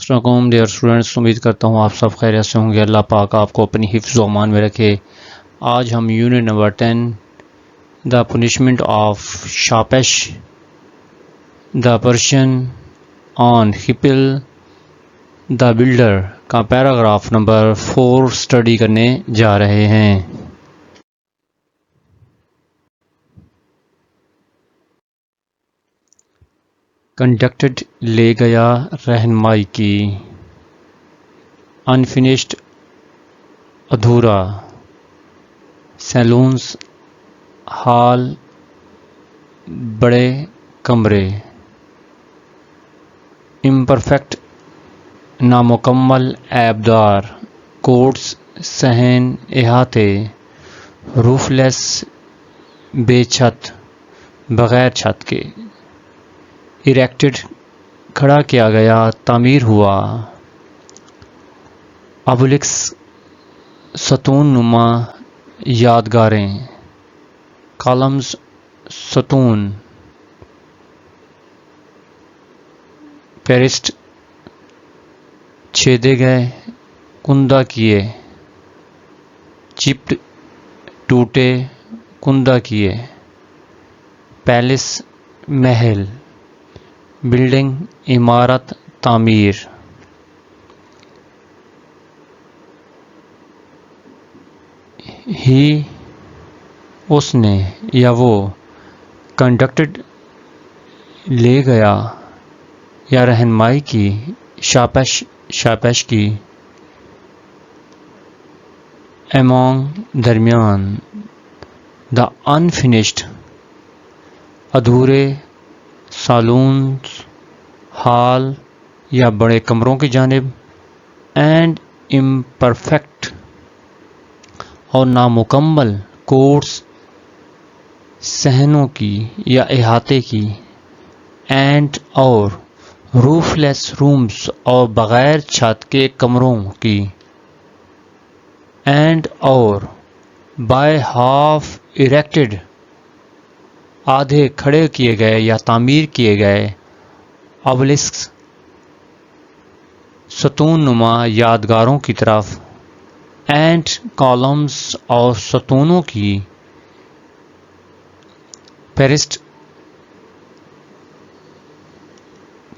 السلام علیکم dear students, امید کرتا ہوں آپ سب خیریت سے ہوں گے۔ اللہ پاک آپ کو اپنی حفظ و امان میں رکھے۔ آج ہم unit number 10 the punishment of Shahpesh the Persian on Khipil the builder کا پیراگراف نمبر 4 سٹڈی کرنے جا رہے ہیں۔ کنڈکٹڈ لے گیا رہنمائی کی، انفینشڈ ادھورا، سیلونز ہال بڑے کمرے، امپرفیکٹ نامکمل عیبدار، کورٹس صحن احاطے، روف لیس بے چھت بغیر چھت کے، اریکٹڈ کھڑا کیا گیا تعمیر ہوا، ابولیکس ستون نما یادگاریں، کالمز ستون، پیرسٹ چھیدے گئے کندہ کیے، چپڈ ٹوٹے کندہ کیے، پیلس محل، بلڈنگ عمارت تعمیر۔ ہی اس نے یا وہ، کنڈکٹڈ لے گیا یا رہنمائی کی، شاپش کی، among درمیان، دا انفینشڈ ادھورے، سالونز ہال یا بڑے کمروں کی جانب، اینڈ امپرفیکٹ اور نامکمل، کورٹس صحنوں کی یا احاطے کی، اینڈ اور، روف لیس رومز اور بغیر چھت کے کمروں کی، اینڈ اور، بائی ہاف اریکٹڈ آدھے کھڑے کیے گئے یا تعمیر کیے گئے، ابلیسکس ستون نما یادگاروں کی طرف، اینڈ کالمز اور ستونوں کی، پیرسٹ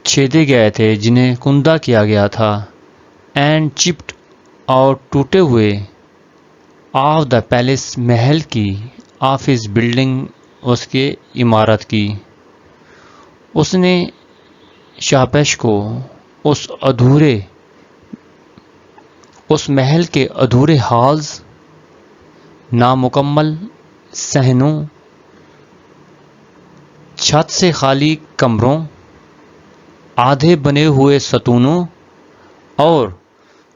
چھیدے گئے تھے جنہیں کندہ کیا گیا تھا، اینڈ چپڈ اور ٹوٹے ہوئے، آف دا پیلس محل کی، آف ہز بلڈنگ اس کے عمارت کی۔ اس نے شاپش کو اس محل کے ادھورے ہالز، نامکمل صحنوں، چھت سے خالی کمروں، آدھے بنے ہوئے ستونوں اور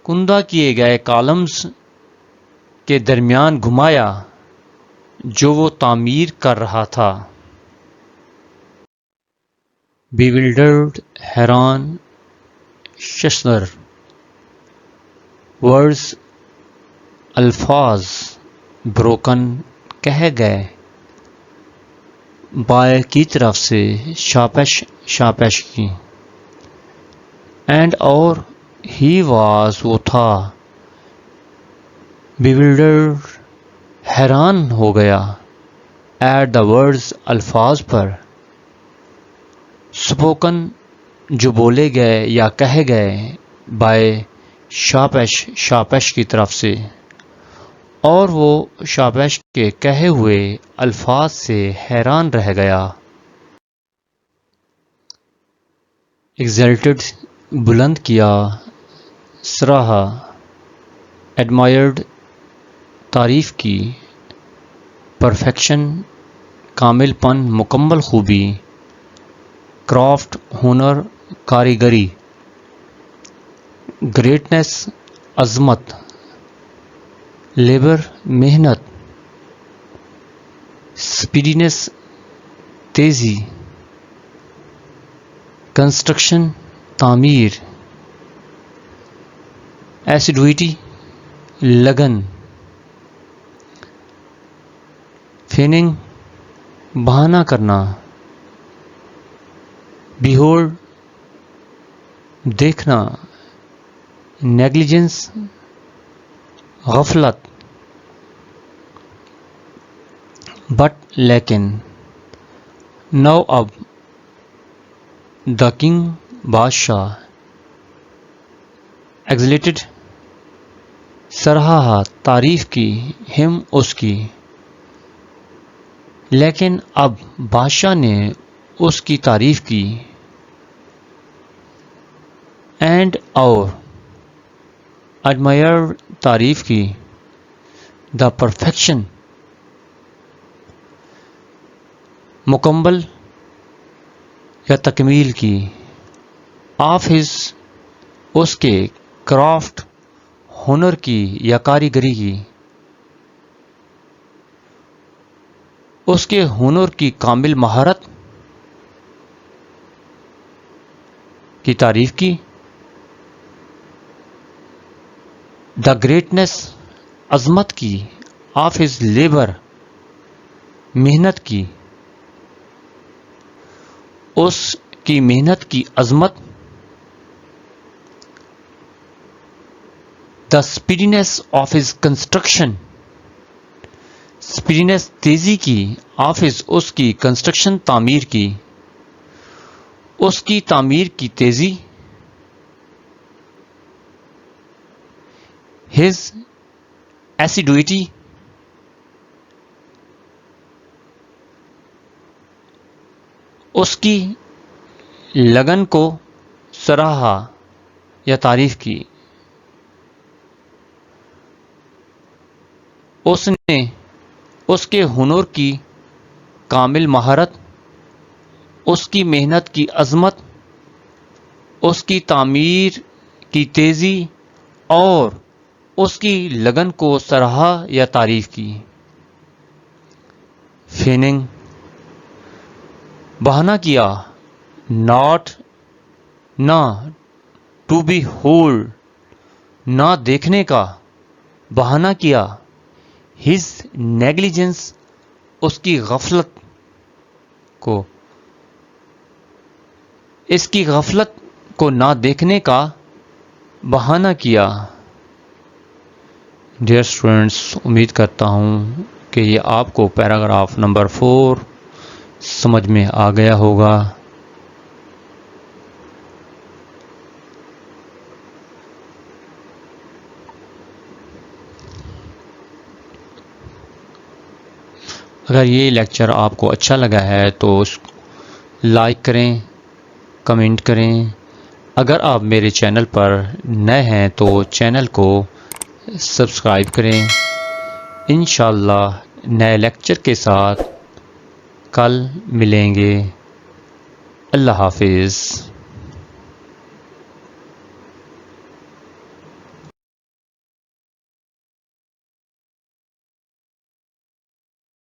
کندہ کیے گئے کالمز کے درمیان گھمایا جو وہ تعمیر کر رہا تھا۔ بیولڈرڈ حیران، ششدر، ورڈز الفاظ، بروکن کہہ گئے، بائے کی طرف سے، شاپش کی، اینڈ اور، ہی واز وہ تھا، بیولڈرڈ حیران ہو گیا، ایٹ دا ورڈز الفاظ پر، سپوکن جو بولے گئے یا کہے گئے، بائے شاپش کی طرف سے، اور وہ شاپش کے کہے ہوئے الفاظ سے حیران رہ گیا۔ ایگزلٹڈ بلند کیا، سراہا، ایڈمائرڈ تعریف کی، پرفیکشن کامل پن مکمل خوبی، کرافٹ ہنر کاریگری، گریٹنس عظمت، لیبر محنت، سپیڈینس تیزی، کنسٹرکشن تعمیر، ایسیڈوٹی لگن، فیننگ بہانہ کرنا، بیہولڈ دیکھنا، نیگلیجنس غفلت، بٹ لیکن نو اب دا کنگ بادشاہ ایگزلیٹڈ سراہا تعریف کی ہم اس کی، لیکن اب بادشاہ نے اس کی تعریف کی، اینڈ اور ایڈمائر تعریف کی، دا پرفیکشن مکمل یا تکمیل کی، آف ہز اس کے کرافٹ ہنر کی یا کاریگری کی، اس کے ہنر کی کامل مہارت کی تعریف کی، دا گریٹنس عظمت کی، آف ہز لیبر محنت کی، اس کی محنت کی عظمت، دا اسپیڈینس آف ہز کنسٹرکشن اسپیڈینس تیزی کی، آف ہز اس کی کنسٹرکشن تعمیر کی، اس کی تعمیر کی تیزی، ہز ایسیڈوٹی اس کی لگن کو سراہا یا تعریف کی، اس نے اس کے ہنر کی کامل مہارت، اس کی محنت کی عظمت، اس کی تعمیر کی تیزی اور اس کی لگن کو سراہا یا تعریف کی۔ فیننگ بہانہ کیا، ناٹ نہ، ٹو بی ہولڈ نہ دیکھنے کا، بہانہ کیا، ہز نیگلیجنس اس کی غفلت کو، اس کی غفلت کو نہ دیکھنے کا بہانہ کیا۔ ڈیئر اسٹوڈینٹس، امید کرتا ہوں کہ یہ آپ کو پیراگراف نمبر 4 سمجھ میں آ گیا ہوگا۔ اگر یہ لیکچر آپ کو اچھا لگا ہے تو لائک کریں، کمنٹ کریں۔ اگر آپ میرے چینل پر نئے ہیں تو چینل کو سبسکرائب کریں۔ انشاءاللہ نئے لیکچر کے ساتھ کل ملیں گے۔ اللہ حافظ۔